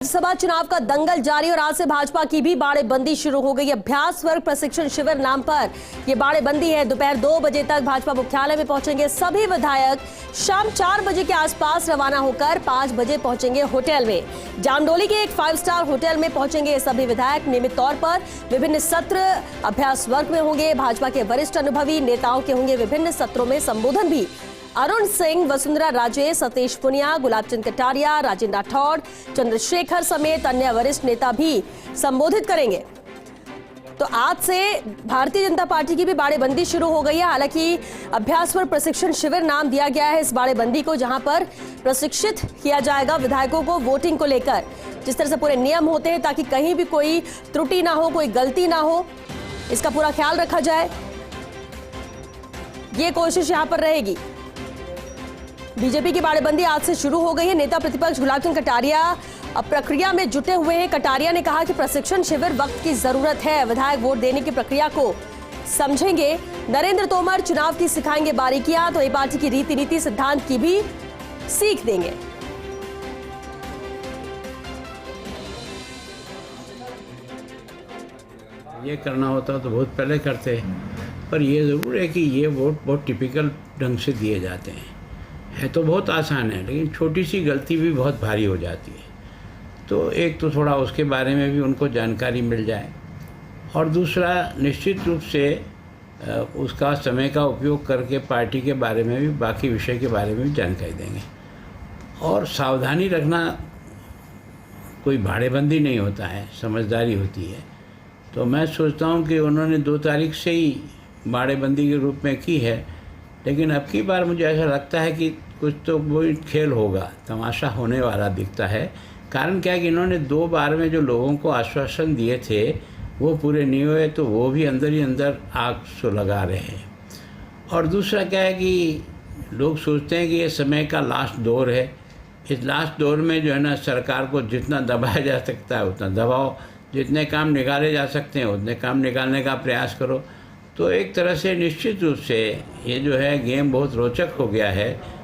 लोकसभा चुनाव का दंगल जारी और आज से भाजपा की भी बाड़ेबंदी शुरू हो गई। अभ्यास वर्ग प्रशिक्षण शिविर नाम पर ये बाड़ेबंदी है। दोपहर 2 बजे तक भाजपा मुख्यालय में पहुंचेंगे सभी विधायक। शाम 4 बजे के आसपास रवाना होकर 5 बजे पहुंचेंगे होटल में। जामडोली के एक 5 स्टार होटल में पहुंचेंगे ये सभी विधायक। नियमित तौर पर विभिन्न सत्र अभ्यास वर्ग में होंगे। भाजपा के वरिष्ठ अनुभवी नेताओं के होंगे विभिन्न सत्रों में संबोधन भी। अरुण सिंह, वसुंधरा राजे, सतीश पुनिया, गुलाब चंद कटारिया, राजेंद्र राठौड़, चंद्रशेखर समेत अन्य वरिष्ठ नेता भी संबोधित करेंगे। तो आज से भारतीय जनता पार्टी की भी बाड़ेबंदी शुरू हो गई है। हालांकि अभ्यास पर प्रशिक्षण शिविर नाम दिया गया है इस बाड़ेबंदी को, जहां पर प्रशिक्षित किया जाएगा विधायकों को वोटिंग को लेकर। जिस तरह से पूरे नियम होते हैं ताकि कहीं भी कोई त्रुटि ना हो, कोई गलती ना हो, इसका पूरा ख्याल रखा जाए, ये कोशिश यहां पर रहेगी। बीजेपी की बाड़ेबंदी आज से शुरू हो गई है। नेता प्रतिपक्ष गुलाब चंद कटारिया अब प्रक्रिया में जुटे हुए हैं। कटारिया ने कहा कि प्रशिक्षण शिविर वक्त की जरूरत है। विधायक वोट देने की प्रक्रिया को समझेंगे। नरेंद्र तोमर चुनाव की सिखाएंगे बारीकियां, तो ये पार्टी की रीति नीति सिद्धांत की भी सीख देंगे। ये करना होता तो बहुत पहले करते, पर ये ज़रूर है कि ये वोट बहुत टिपिकल ढंग से दिए जाते हैं। है तो बहुत आसान है, लेकिन छोटी सी गलती भी बहुत भारी हो जाती है। तो एक तो थोड़ा उसके बारे में भी उनको जानकारी मिल जाए, और दूसरा निश्चित रूप से उसका समय का उपयोग करके पार्टी के बारे में भी, बाकी विषय के बारे में भी जानकारी देंगे। और सावधानी रखना कोई भाड़ेबंदी नहीं होता है, समझदारी होती है। तो मैं सोचता हूँ कि उन्होंने 2 तारीख से ही बाड़ेबंदी के रूप में की है, लेकिन अब की बार मुझे ऐसा लगता है कि कुछ तो वही खेल होगा, तमाशा होने वाला दिखता है। कारण क्या है कि इन्होंने 2 बार में जो लोगों को आश्वासन दिए थे वो पूरे नहीं हुए, तो वो भी अंदर ही अंदर आग सुलगा रहे हैं। और दूसरा क्या है कि लोग सोचते हैं कि ये समय का लास्ट दौर है। इस लास्ट दौर में जो है ना, सरकार को जितना दबाया जा सकता है उतना दबाओ, जितने काम निकाले जा सकते हैं उतने काम निकालने का प्रयास करो। तो एक तरह से निश्चित रूप से ये जो है गेम बहुत रोचक हो गया है।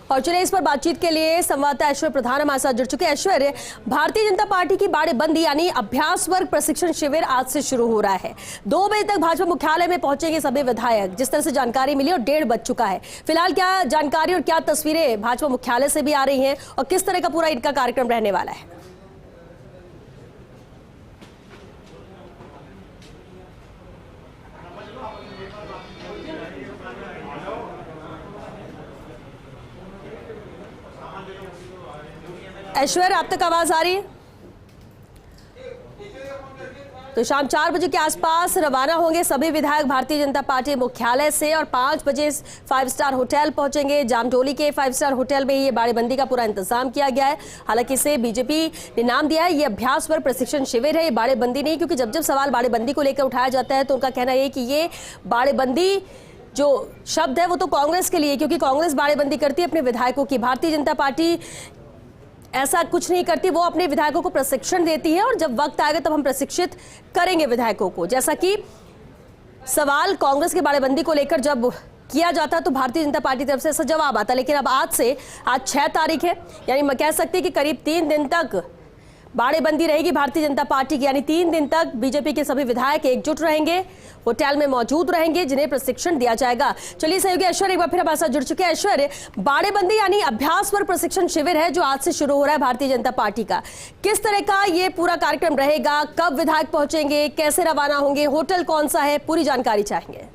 और चलिए इस पर बातचीत के लिए संवाददाता ऐश्वर्य प्रधान हमारे साथ जुड़ चुके हैं। ऐश्वर्य, भारतीय जनता पार्टी की बाड़ेबंदी यानी अभ्यास वर्ग प्रशिक्षण शिविर आज से शुरू हो रहा है। 2 बजे तक भाजपा मुख्यालय में पहुंचेंगे सभी विधायक, जिस तरह से जानकारी मिली, और 1:30 बज चुका है। फिलहाल क्या जानकारी और क्या तस्वीरें भाजपा मुख्यालय से भी आ रही हैं, और किस तरह का पूरा इनका कार्यक्रम रहने वाला है? ऐश्वर्य, आप तक आवाज आ रही है? तो शाम 4 बजे के आसपास रवाना होंगे सभी विधायक भारतीय जनता पार्टी मुख्यालय से, और 5 बजे 5 स्टार होटल पहुंचेंगे। जामडोली के 5 स्टार होटल में ये बाड़ेबंदी का पूरा इंतजाम किया गया है। हालांकि इसे बीजेपी ने नाम दिया है, ये अभ्यास वर्ग प्रशिक्षण शिविर है, ये बाड़ेबंदी नहीं, क्योंकि जब जब सवाल बाड़ेबंदी को लेकर उठाया जाता है तो उनका कहना है कि ये बाड़ेबंदी जो शब्द है वो तो कांग्रेस के लिए, क्योंकि कांग्रेस बाड़ेबंदी करती है अपने विधायकों की। भारतीय जनता पार्टी ऐसा कुछ नहीं करती, वो अपने विधायकों को प्रशिक्षण देती है, और जब वक्त आएगा तब हम प्रशिक्षित करेंगे विधायकों को। जैसा कि सवाल कांग्रेस की बाड़ेबंदी को लेकर जब किया जाता तो भारतीय जनता पार्टी की तरफ से ऐसा जवाब आता, लेकिन अब आज 6 तारीख है, यानी मैं कह सकती कि करीब 3 दिन तक बाड़ेबंदी रहेगी भारतीय जनता पार्टी की। यानी 3 दिन तक बीजेपी के सभी विधायक एकजुट रहेंगे, होटल में मौजूद रहेंगे, जिन्हें प्रशिक्षण दिया जाएगा। चलिए सहयोगी ऐश्वर्य एक बार फिर हमारे साथ जुड़ चुके हैं। ऐश्वर्य, बाड़ेबंदी यानी अभ्यास वर्ग प्रशिक्षण शिविर है जो आज से शुरू हो रहा है भारतीय जनता पार्टी का। किस तरह का ये पूरा कार्यक्रम रहेगा, कब विधायक पहुंचेंगे, कैसे रवाना होंगे, होटल कौन सा है, पूरी जानकारी चाहेंगे।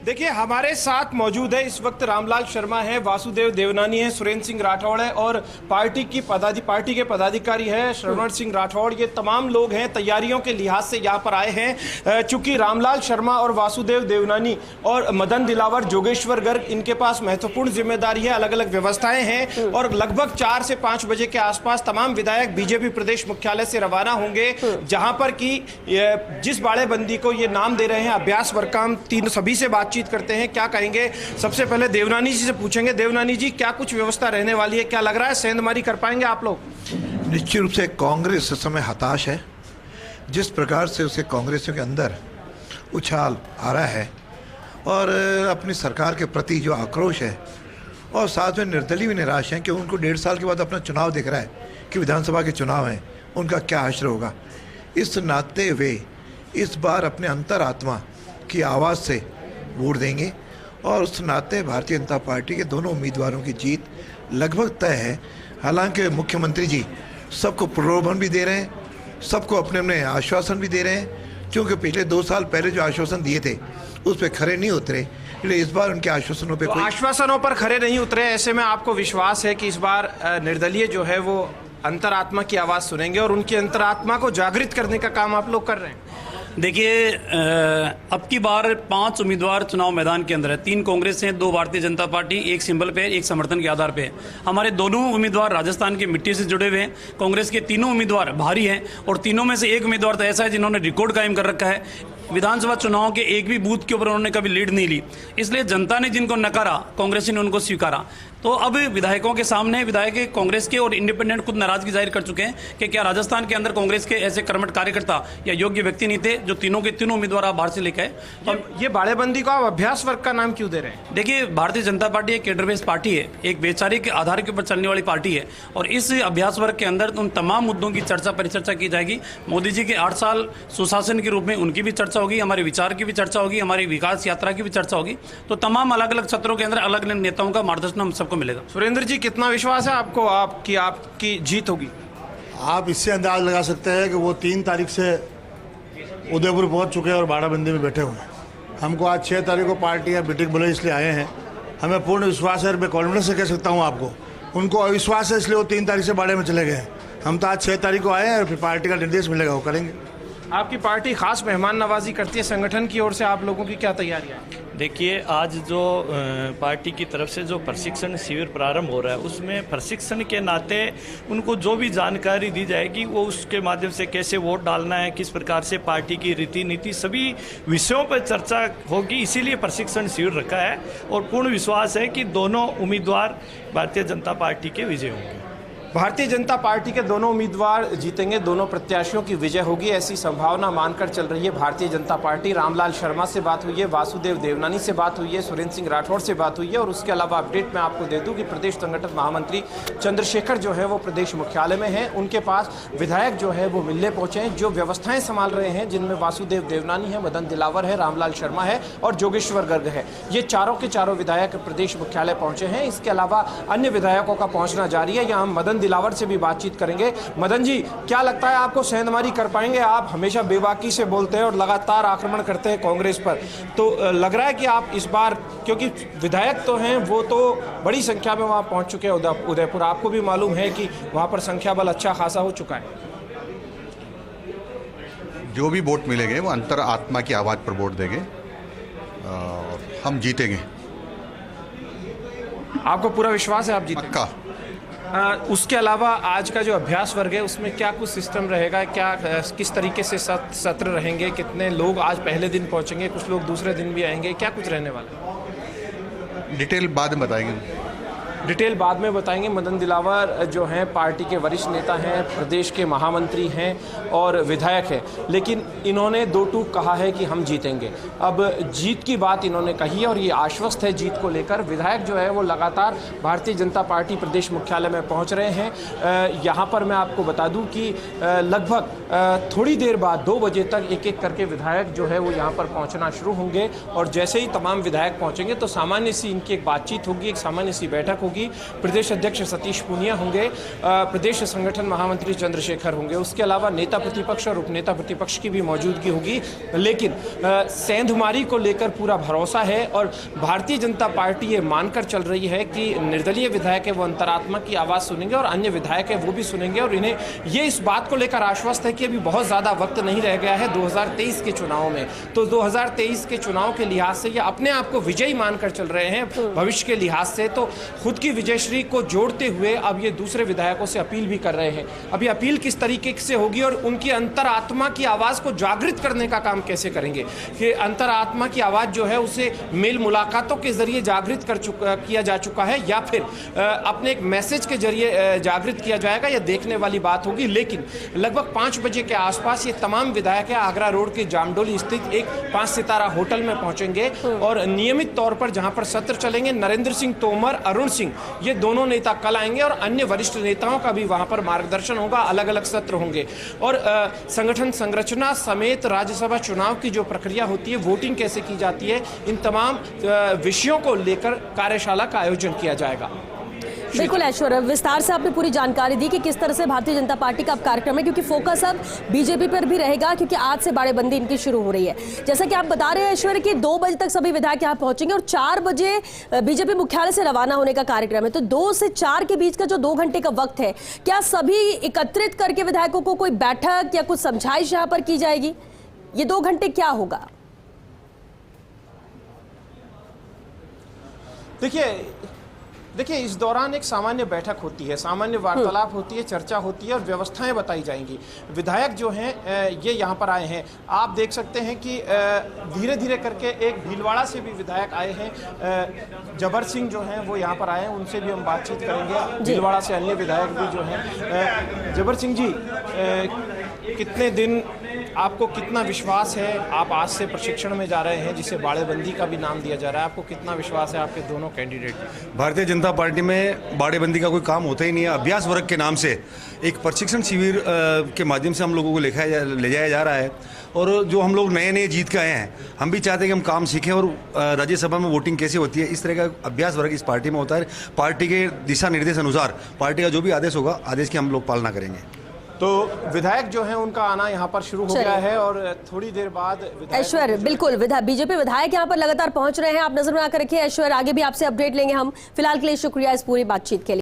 देखिए, हमारे साथ मौजूद है इस वक्त रामलाल शर्मा है, वासुदेव देवनानी है, सुरेंद्र सिंह राठौड़ है, और पार्टी के पदाधिकारी है श्रवण सिंह राठौड़। ये तमाम लोग हैं, तैयारियों के लिहाज से यहाँ पर आए हैं। चूंकि रामलाल शर्मा और वासुदेव देवनानी और मदन दिलावर, जोगेश्वर गर्ग, इनके पास महत्वपूर्ण जिम्मेदारी है, अलग अलग व्यवस्थाएं हैं, और लगभग 4 से 5 बजे के आसपास तमाम विधायक बीजेपी प्रदेश मुख्यालय से रवाना होंगे, जहां पर कि जिस बाड़ेबंदी को ये नाम दे रहे हैं अभ्यास वर्ग का। हम तीन सभी से बातचीत करते हैं, क्या कहेंगे। सबसे पहले देवनानी जी से पूछेंगे। देवनानी जी, क्या कुछ व्यवस्था रहने वाली है, क्या लग रहा है, सेंधमारी कर पाएंगे आप लोग? निश्चित रूप से कांग्रेस इस समय हताश है। जिस प्रकार से उसे कांग्रेसियों के अंदर उछाल आ रहा है और अपनी सरकार के प्रति जो आक्रोश है और साथ में निर्दलीय भी निराश हैं कि उनको 1.5 साल के बाद अपना चुनाव दिख रहा है कि विधानसभा के चुनाव हैं, उनका क्या हश्र होगा। इस नाते वे इस बार अपने अंतरात्मा की आवाज़ से वोट देंगे और उस नाते भारतीय जनता पार्टी के दोनों उम्मीदवारों की जीत लगभग तय है। हालांकि मुख्यमंत्री जी सबको प्रलोभन भी दे रहे हैं, सबको अपने अपने आश्वासन भी दे रहे हैं, क्योंकि पिछले 2 साल पहले जो आश्वासन दिए थे उस पर खरे नहीं उतरे, इसलिए इस बार उनके आश्वासनों पे तो कोई आश्वासनों पर खरे नहीं उतरे, ऐसे में आपको विश्वास है कि इस बार निर्दलीय जो है वो अंतरात्मा की आवाज़ सुनेंगे और उनकी अंतरात्मा को जागृत करने का काम आप लोग कर रहे हैं? देखिए, अब की बार 5 उम्मीदवार चुनाव मैदान के अंदर है। 3 कांग्रेस हैं, 2 भारतीय जनता पार्टी, 1 सिंबल पे, 1 समर्थन के आधार पे। हमारे दोनों उम्मीदवार राजस्थान की मिट्टी से जुड़े हुए हैं। कांग्रेस के तीनों उम्मीदवार भारी हैं और तीनों में से एक उम्मीदवार तो ऐसा है जिन्होंने रिकॉर्ड कायम कर रखा है। विधानसभा चुनाव के एक भी बूथ के ऊपर उन्होंने कभी लीड नहीं ली, इसलिए जनता ने जिनको नकारा, कांग्रेस ने उनको स्वीकारा। तो अब विधायकों के सामने विधायक कांग्रेस के और इंडिपेंडेंट खुद नाराजगी जाहिर कर चुके हैं कि क्या राजस्थान के अंदर कांग्रेस के ऐसे कर्मठ कार्यकर्ता या योग्य व्यक्ति नहीं थे जो तीनों के तीनों उम्मीदवार आप बाहर से लेकर आए। तो ये बाड़ेबंदी को आप अभ्यास वर्ग का नाम क्यों दे रहे हैं? देखिए, भारतीय जनता पार्टी एक कैडर बेस्ड पार्टी है, एक वैचारिक आधार के ऊपर चलने वाली पार्टी है और इस अभ्यास वर्ग के अंदर उन तमाम मुद्दों की चर्चा परिचर्चा की जाएगी। मोदी जी के 8 साल सुशासन के रूप में उनकी भी चर्चा होगी, हमारे विचार की भी चर्चा होगी, हमारी विकास यात्रा की भी चर्चा होगी। तो तमाम अलग अलग सत्रों के अंदर अलग अलग नेताओं का मार्गदर्शन हम सबको मिलेगा। सुरेंद्र जी, कितना विश्वास है आपको आपकी जीत होगी? आप इससे अंदाज लगा सकते हैं कि वो 3 तारीख से उदयपुर पहुंच चुके हैं और बाड़ाबंदी में बैठे हुए हैं। हमको आज 6 तारीख को पार्टी या मीटिंग बुलाई, इसलिए आए हैं। हमें पूर्ण विश्वास है, मैं कॉन्फिडेंस से कह सकता हूं आपको। उनको अविश्वास है, इसलिए वो 3 तारीख से बाड़े में चले गए हैं। हम तो आज 6 तारीख को आए हैं और फिर पार्टी का निर्देश मिलेगा, वो करेंगे। आपकी पार्टी खास मेहमान नवाजी करती है, संगठन की ओर से आप लोगों की क्या तैयारियां हैं? देखिए, आज जो पार्टी की तरफ से जो प्रशिक्षण शिविर प्रारंभ हो रहा है, उसमें प्रशिक्षण के नाते उनको जो भी जानकारी दी जाएगी वो उसके माध्यम से कैसे वोट डालना है, किस प्रकार से पार्टी की रीति नीति, सभी विषयों पर चर्चा होगी। इसीलिए प्रशिक्षण शिविर रखा है और पूर्ण विश्वास है कि दोनों उम्मीदवार भारतीय जनता पार्टी के विजय होंगे। भारतीय जनता पार्टी के दोनों उम्मीदवार जीतेंगे, दोनों प्रत्याशियों की विजय होगी, ऐसी संभावना मानकर चल रही है भारतीय जनता पार्टी। रामलाल शर्मा से बात हुई है, वासुदेव देवनानी से बात हुई है, सुरेंद्र सिंह राठौड़ से बात हुई है और उसके अलावा अपडेट मैं आपको दे दूं कि प्रदेश संगठन महामंत्री चंद्रशेखर जो है वो प्रदेश मुख्यालय में हैं। उनके पास विधायक जो है वो मिलने पहुंचे हैं, जो व्यवस्थाएं संभाल रहे हैं, जिनमें वासुदेव देवनानी है, मदन दिलावर है, रामलाल शर्मा है और जोगेश्वर गर्ग है। ये चारों के चारों विधायक प्रदेश मुख्यालय पहुंचे हैं। इसके अलावा अन्य विधायकों का पहुंचना जारी है। यहाँ मदन दिलावर से भी बातचीत करेंगे। मदन जी, क्या लगता है आपको सेंधमारी कर पाएंगे? आप हमेशा बेबाकी से बोलते हैं और लगातार आक्रमण करते हैं कांग्रेस पर, तो लग रहा है कि आप इस बार, क्योंकि विधायक तो हैं वो तो बड़ी संख्या में वहां पहुंच चुके हैं उदयपुर, आपको भी मालूम है कि वहां पर संख्या बल अच्छा खासा हो चुका है। जो भी वोट मिलेंगे वो अंतर आत्मा की आवाज़ पर वोट देंगे और हम जीतेंगे। आपको पूरा विश्वास है आप जीतेंगे? पक्का। उसके अलावा आज का जो अभ्यास वर्ग है उसमें क्या कुछ सिस्टम रहेगा, क्या किस तरीके से सत्र रहेंगे, कितने लोग आज पहले दिन पहुंचेंगे, कुछ लोग दूसरे दिन भी आएंगे, क्या कुछ रहने वाला है? डिटेल बाद में बताएंगे। डिटेल बाद में बताएंगे। मदन दिलावर जो हैं पार्टी के वरिष्ठ नेता हैं, प्रदेश के महामंत्री हैं और विधायक हैं, लेकिन इन्होंने 2 टूक कहा है कि हम जीतेंगे। अब जीत की बात इन्होंने कही है और ये आश्वस्त है जीत को लेकर। विधायक जो है वो लगातार भारतीय जनता पार्टी प्रदेश मुख्यालय में पहुंच रहे हैं। यहाँ पर मैं आपको बता दूं कि लगभग थोड़ी देर बाद 2 बजे तक एक एक करके विधायक जो है वो यहाँ पर पहुँचना शुरू होंगे और जैसे ही तमाम विधायक पहुँचेंगे तो सामान्य सी इनकी एक बातचीत होगी, एक सामान्य सी बैठक होगी। प्रदेश अध्यक्ष सतीश पूनिया होंगे, प्रदेश संगठन महामंत्री चंद्रशेखर होंगे, उसके अलावा नेता प्रतिपक्ष और उपनेता प्रतिपक्ष की भी मौजूदगी होगी। लेकिन सेंधमारी को लेकर पूरा भरोसा है और भारतीय जनता पार्टी ये मानकर चल रही है कि निर्दलीय विधायक है वो अंतरात्मा की आवाज़ सुनेंगे और अन्य विधायक है वो भी सुनेंगे और इन्हें ये इस बात को लेकर आश्वस्त है कि अभी बहुत ज़्यादा वक्त नहीं रह गया है 2023 के चुनाव में। तो 2023 के चुनाव के लिहाज से ये अपने आप को विजयी मानकर चल रहे हैं। भविष्य के लिहाज से तो खुद की विजयश्री को जोड़ते हुए अब ये दूसरे विधायकों से अपील भी कर रहे हैं। अभी अपील किस तरीके से होगी और उनकी अंतरात्मा की आवाज़ को जागृत करने का काम कैसे करेंगे कि अंतरात्मा की आवाज़ जो है उसे मेल मुलाकातों के जरिए जागृत किया जा चुका है या फिर अपने एक मैसेज के जरिए जागृत किया जाएगा, यह देखने वाली बात होगी। लेकिन लगभग 5 बजे के आसपास ये तमाम विधायक आगरा रोड के जामडोली स्थित एक 5 सितारा होटल में पहुंचेंगे और नियमित तौर पर जहां पर सत्र चलेंगे, नरेंद्र सिंह तोमर, अरुण सिंह ये दोनों नेता कल आएंगे और अन्य वरिष्ठ नेताओं का भी वहां पर मार्गदर्शन होगा, अलग अलग सत्र होंगे और संगठन संरचना समेत राज्यसभा चुनाव की जो प्रक्रिया होती है, वोटिंग कैसे की जाती है, इन तमाम विषयों को लेकर कार्यशाला का आयोजन किया जाएगा। बिल्कुल ऐश्वर्य, विस्तार से आपने पूरी जानकारी दी कि किस तरह से भारतीय जनता पार्टी का अब कार्यक्रम है, क्योंकि फोकस अब बीजेपी पर भी रहेगा, क्योंकि आज से बाड़ेबंदी इनकी शुरू हो रही है। जैसा कि आप बता रहे हैं ऐश्वर्य कि 2 बजे तक सभी विधायक यहाँ पहुंचेंगे और 4 बजे बीजेपी मुख्यालय से रवाना होने का कार्यक्रम है। तो 2 से 4 के बीच का जो 2 घंटे का वक्त है, क्या सभी एकत्रित करके विधायकों को कोई बैठक या कुछ समझाइश यहाँ पर की जाएगी? ये 2 घंटे क्या होगा? देखिए इस दौरान एक सामान्य बैठक होती है, सामान्य वार्तालाप होती है, चर्चा होती है और व्यवस्थाएं बताई जाएंगी। विधायक जो हैं ये यहाँ पर आए हैं, आप देख सकते हैं कि धीरे धीरे करके एक भीलवाड़ा से भी विधायक आए हैं, जबर सिंह जो हैं वो यहाँ पर आए हैं, उनसे भी हम बातचीत करेंगे। भीलवाड़ा से अन्य विधायक भी जो हैं। जबर सिंह जी, कितने दिन, आपको कितना विश्वास है, आप आज से प्रशिक्षण में जा रहे हैं जिसे बाड़ेबंदी का भी नाम दिया जा रहा है, आपको कितना विश्वास है आपके दोनों कैंडिडेट? भारतीय जनता पार्टी में बाड़ेबंदी का कोई काम होता ही नहीं है। अभ्यास वर्ग के नाम से एक प्रशिक्षण शिविर के माध्यम से हम लोगों को ले जाया जा रहा है और जो हम लोग नए जीत के आए हैं, हम भी चाहते हैं कि हम काम सीखें और राज्यसभा में वोटिंग कैसे होती है, इस तरह का अभ्यास वर्ग इस पार्टी में होता है। पार्टी के दिशा निर्देश अनुसार पार्टी का जो भी आदेश होगा, आदेश की हम लोग पालना करेंगे। तो विधायक जो हैं उनका आना यहाँ पर शुरू हो गया है और थोड़ी देर बाद ऐश्वर्य, बिल्कुल बीजेपी विधायक यहाँ पर लगातार पहुंच रहे हैं, आप नजर में आकर रखिए। ऐश्वर्य, आगे भी आपसे अपडेट लेंगे हम। फिलहाल के लिए शुक्रिया इस पूरी बातचीत के लिए।